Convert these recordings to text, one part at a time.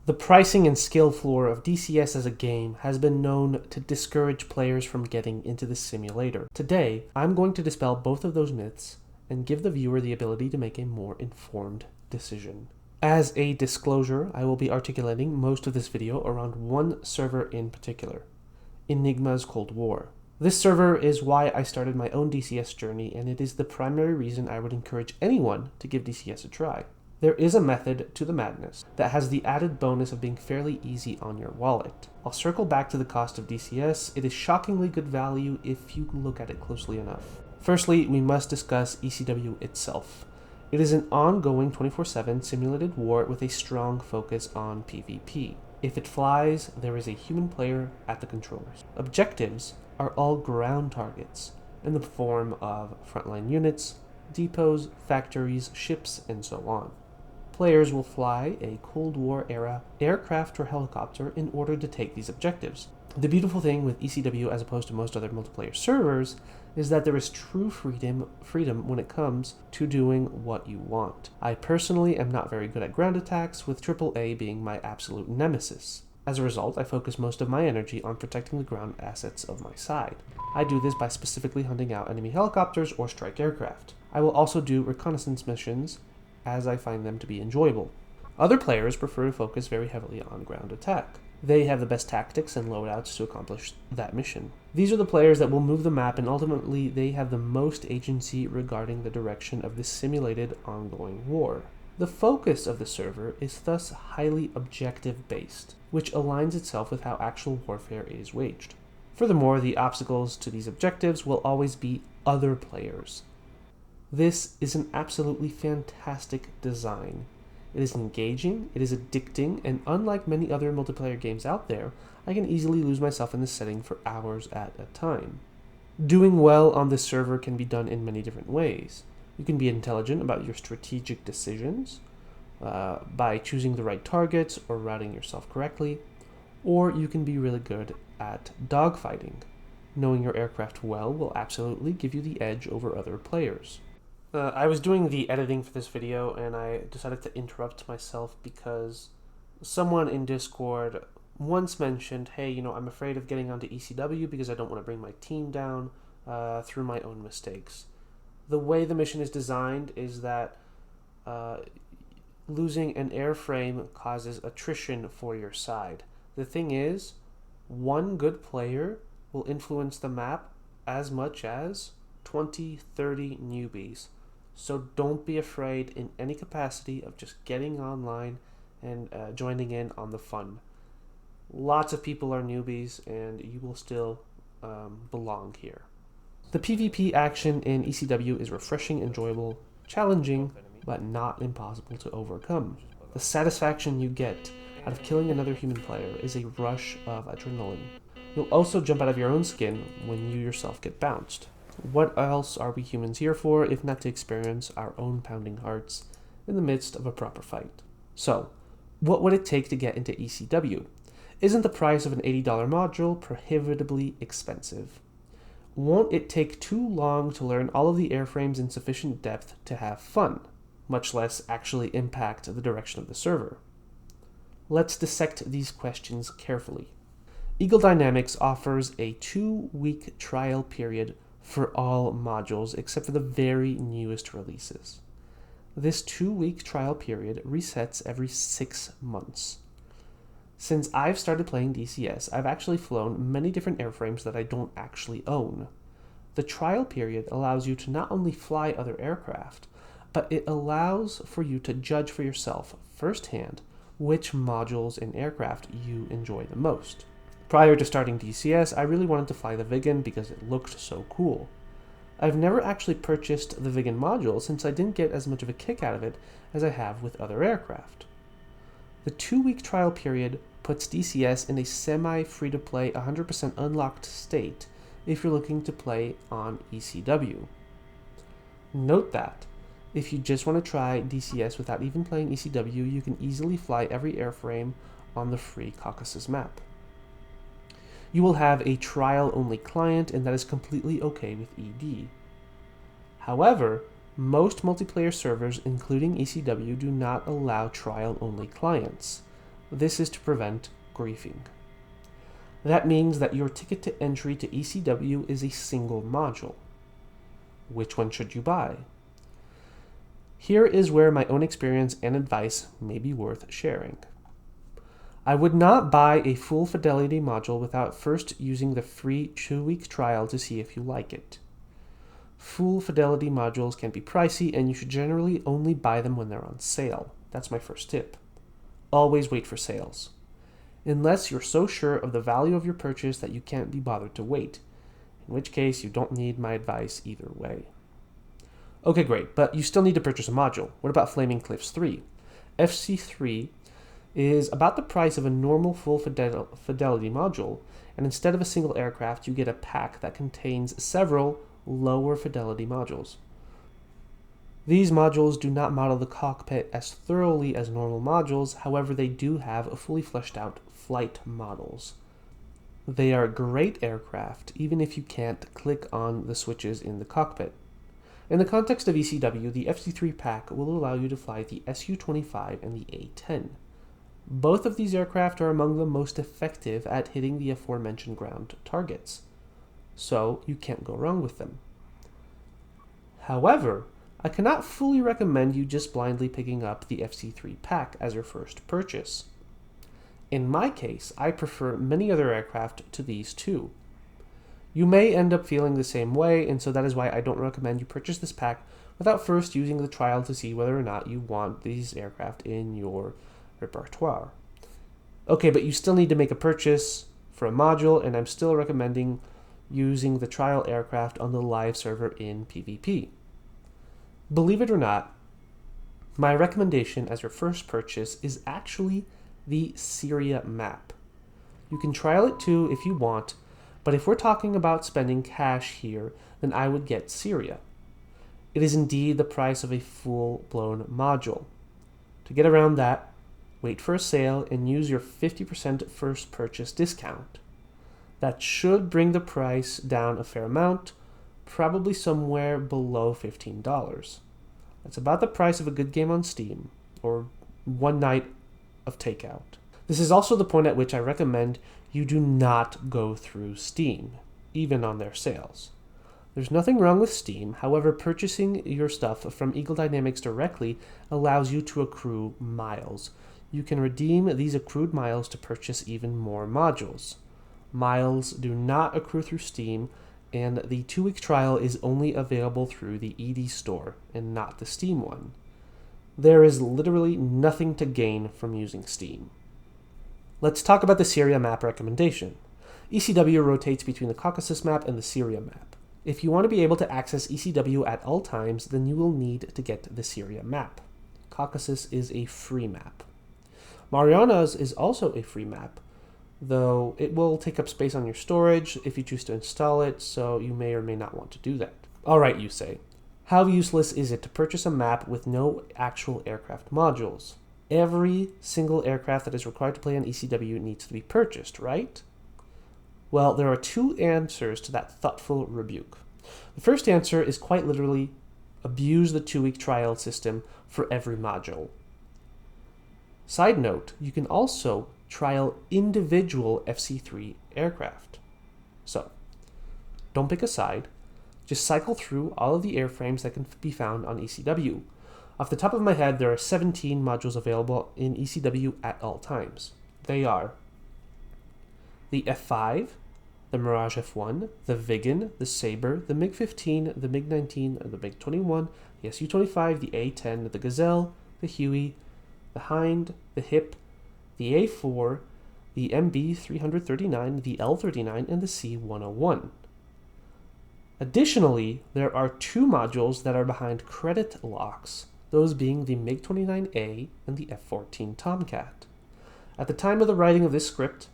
The pricing and skill floor of DCS as a game has been known to discourage players from getting into the simulator. Today, I'm going to dispel both of those myths and give the viewer the ability to make a more informed decision. As a disclosure, I will be articulating most of this video around one server in particular, Enigma's Cold War. This server is why I started my own DCS journey, and it is the primary reason I would encourage anyone to give DCS a try. There is a method to the madness that has the added bonus of being fairly easy on your wallet. I'll circle back to the cost of DCS. It is shockingly good value if you look at it closely enough. Firstly, we must discuss ECW itself. It is an ongoing 24/7 simulated war with a strong focus on PvP. If it flies, there is a human player at the controllers. Objectives are all ground targets in the form of frontline units, depots, factories, ships, and so on. Players will fly a Cold War era aircraft or helicopter in order to take these objectives. The beautiful thing with ECW as opposed to most other multiplayer servers is that there is true freedom when it comes to doing what you want. I personally am not very good at ground attacks, with AAA being my absolute nemesis. As a result, I focus most of my energy on protecting the ground assets of my side. I do this by specifically hunting out enemy helicopters or strike aircraft. I will also do reconnaissance missions as I find them to be enjoyable. Other players prefer to focus very heavily on ground attack. They have the best tactics and loadouts to accomplish that mission. These are the players that will move the map, and ultimately they have the most agency regarding the direction of this simulated ongoing war. The focus of the server is thus highly objective based, which aligns itself with how actual warfare is waged. Furthermore, the obstacles to these objectives will always be other players. This is an absolutely fantastic design. It is engaging, it is addicting, and unlike many other multiplayer games out there, I can easily lose myself in this setting for hours at a time. Doing well on this server can be done in many different ways. You can be intelligent about your strategic decisions by choosing the right targets or routing yourself correctly, or you can be really good at dogfighting. Knowing your aircraft well will absolutely give you the edge over other players. I was doing the editing for this video and I decided to interrupt myself because someone in Discord once mentioned, hey, I'm afraid of getting onto ECW because I don't want to bring my team down through my own mistakes. The way the mission is designed is that losing an airframe causes attrition for your side. The thing is, one good player will influence the map as much as 20, 30 newbies. So don't be afraid in any capacity of just getting online and joining in on the fun. Lots of people are newbies and you will still belong here. The PvP action in ECW is refreshing, enjoyable, challenging, but not impossible to overcome. The satisfaction you get out of killing another human player is a rush of adrenaline. You'll also jump out of your own skin when you yourself get bounced. What else are we humans here for if not to experience our own pounding hearts in the midst of a proper fight? So, what would it take to get into ECW? Isn't the price of an $80 module prohibitively expensive? Won't it take too long to learn all of the airframes in sufficient depth to have fun, much less actually impact the direction of the server? Let's dissect these questions carefully. Eagle Dynamics offers a 2-week trial period for all modules except for the very newest releases. This 2-week trial period resets every 6 months. Since I've started playing DCS, I've actually flown many different airframes that I don't actually own. The trial period allows you to not only fly other aircraft, but it allows for you to judge for yourself firsthand which modules and aircraft you enjoy the most. Prior to starting DCS, I really wanted to fly the Viggen because it looked so cool. I've never actually purchased the Viggen module since I didn't get as much of a kick out of it as I have with other aircraft. The 2-week trial period puts DCS in a semi-free-to-play 100% unlocked state if you're looking to play on ECW. Note that if you just want to try DCS without even playing ECW, you can easily fly every airframe on the free Caucasus map. You will have a trial-only client, and that is completely okay with ED. However, most multiplayer servers, including ECW, do not allow trial-only clients. This is to prevent griefing. That means that your ticket to entry to ECW is a single module. Which one should you buy? Here is where my own experience and advice may be worth sharing. I would not buy a full fidelity module without first using the free 2-week trial to see if you like it. Full fidelity modules can be pricey, and you should generally only buy them when they're on sale. That's my first tip. Always wait for sales. Unless you're so sure of the value of your purchase that you can't be bothered to wait, in which case you don't need my advice either way. Okay, great, but you still need to purchase a module. What about Flaming Cliffs 3? FC3 is about the price of a normal full fidelity module, and instead of a single aircraft, you get a pack that contains several lower fidelity modules. These modules do not model the cockpit as thoroughly as normal modules, however they do have fully fleshed out flight models. They are great aircraft, even if you can't click on the switches in the cockpit. In the context of ECW, the FC3 pack will allow you to fly the Su-25 and the A-10. Both of these aircraft are among the most effective at hitting the aforementioned ground targets, so you can't go wrong with them. However, I cannot fully recommend you just blindly picking up the FC3 pack as your first purchase. In my case, I prefer many other aircraft to these two. You may end up feeling the same way, and so that is why I don't recommend you purchase this pack without first using the trial to see whether or not you want these aircraft in your repertoire. Okay, but you still need to make a purchase for a module, and I'm still recommending using the trial aircraft on the live server in PvP. Believe it or not, my recommendation as your first purchase is actually the Syria map. You can trial it too if you want, but if we're talking about spending cash here, then I would get Syria. It is indeed the price of a full-blown module. To get around that, wait for a sale and use your 50% first purchase discount. That should bring the price down a fair amount, probably somewhere below $15. That's about the price of a good game on Steam, or one night of takeout. This is also the point at which I recommend you do not go through Steam, even on their sales. There's nothing wrong with Steam, however, purchasing your stuff from Eagle Dynamics directly allows you to accrue miles. You can redeem these accrued miles to purchase even more modules. Miles do not accrue through Steam, and the 2-week trial is only available through the ED store and not the Steam one. There is literally nothing to gain from using Steam. Let's talk about the Syria map recommendation. ECW rotates between the Caucasus map and the Syria map. If you want to be able to access ECW at all times, then you will need to get the Syria map. Caucasus is a free map. Marianas is also a free map, though it will take up space on your storage if you choose to install it, so you may or may not want to do that. Alright, you say. How useless is it to purchase a map with no actual aircraft modules? Every single aircraft that is required to play on ECW needs to be purchased, right? Well, there are two answers to that thoughtful rebuke. The first answer is quite literally abuse the 2-week trial system for every module. Side note, you can also trial individual FC3 aircraft. So, don't pick a side, just cycle through all of the airframes that can be found on ECW. Off the top of my head, there are 17 modules available in ECW at all times. They are the F5, the Mirage F1, the Viggen, the Sabre, the MiG-15, the MiG-19, the MiG-21, the Su-25, the A-10, the Gazelle, the Huey, the Hind, the Hip, the A4, the MB-339, the L-39, and the C-101. Additionally, there are 2 modules that are behind credit locks, those being the MiG-29A and the F-14 Tomcat. At the time of the writing of this script,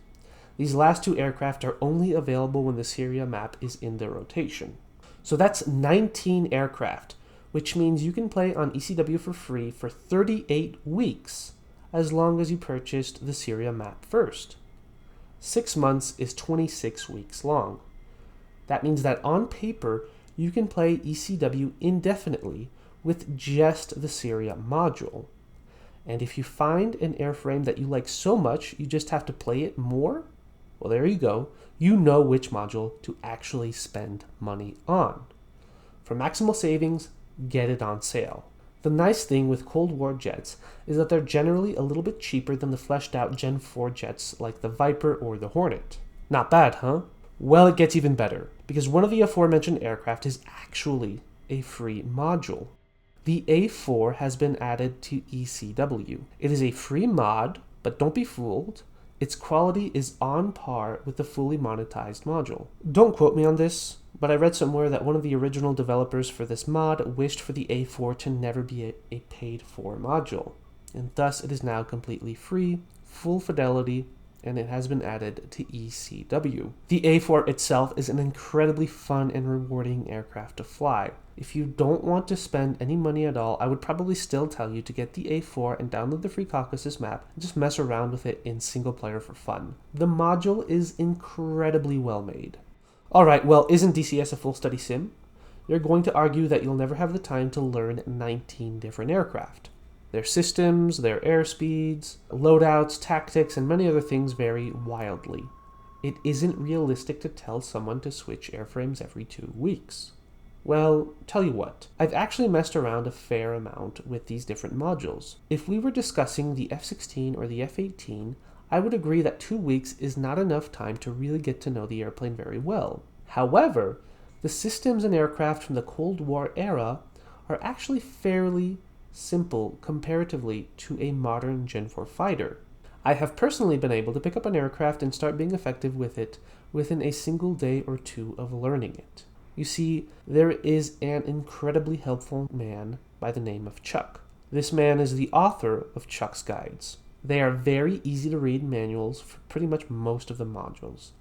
these last 2 aircraft are only available when the Syria map is in their rotation. So that's 19 aircraft, which means you can play on ECW for free for 38 weeks, as long as you purchased the Syria map first. 6 months is 26 weeks long. That means that on paper, you can play ECW indefinitely with just the Syria module. And if you find an airframe that you like so much you just have to play it more, well, there you go. You know which module to actually spend money on. For maximal savings, get it on sale. The nice thing with Cold War jets is that they're generally a little bit cheaper than the fleshed out Gen 4 jets like the Viper or the Hornet. Not bad, huh? Well, it gets even better, because one of the aforementioned aircraft is actually a free module. The A4 has been added to ECW. It is a free mod, but don't be fooled. Its quality is on par with the fully monetized module. Don't quote me on this, but I read somewhere that one of the original developers for this mod wished for the A4 to never be a paid-for module, and thus it is now completely free, full fidelity, and it has been added to ECW. The A4 itself is an incredibly fun and rewarding aircraft to fly. If you don't want to spend any money at all, I would probably still tell you to get the A4 and download the free Caucasus map and just mess around with it in single player for fun. The module is incredibly well made. Alright, well, isn't DCS a full study sim? You're going to argue that you'll never have the time to learn 19 different aircraft. Their systems, their airspeeds, loadouts, tactics, and many other things vary wildly. It isn't realistic to tell someone to switch airframes every 2 weeks. Well, tell you what, I've actually messed around a fair amount with these different modules. If we were discussing the F-16 or the F-18, I would agree that 2 weeks is not enough time to really get to know the airplane very well. However, the systems and aircraft from the Cold War era are actually fairly simple comparatively to a modern Gen 4 fighter. I have personally been able to pick up an aircraft and start being effective with it within a single day or 2 of learning it. You see, there is an incredibly helpful man by the name of Chuck. This man is the author of Chuck's Guides. They are very easy to read manuals for pretty much most of the modules.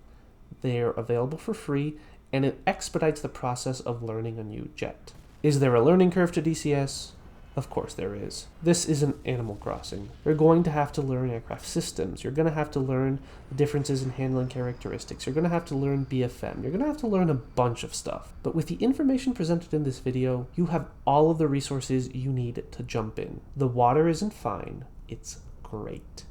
They are available for free, and it expedites the process of learning a new jet. Is there a learning curve to DCS? Of course there is. This isn't Animal Crossing. You're going to have to learn aircraft systems. You're going to have to learn the differences in handling characteristics. You're going to have to learn BFM. You're going to have to learn a bunch of stuff. But with the information presented in this video, you have all of the resources you need to jump in. The water isn't fine. It's great.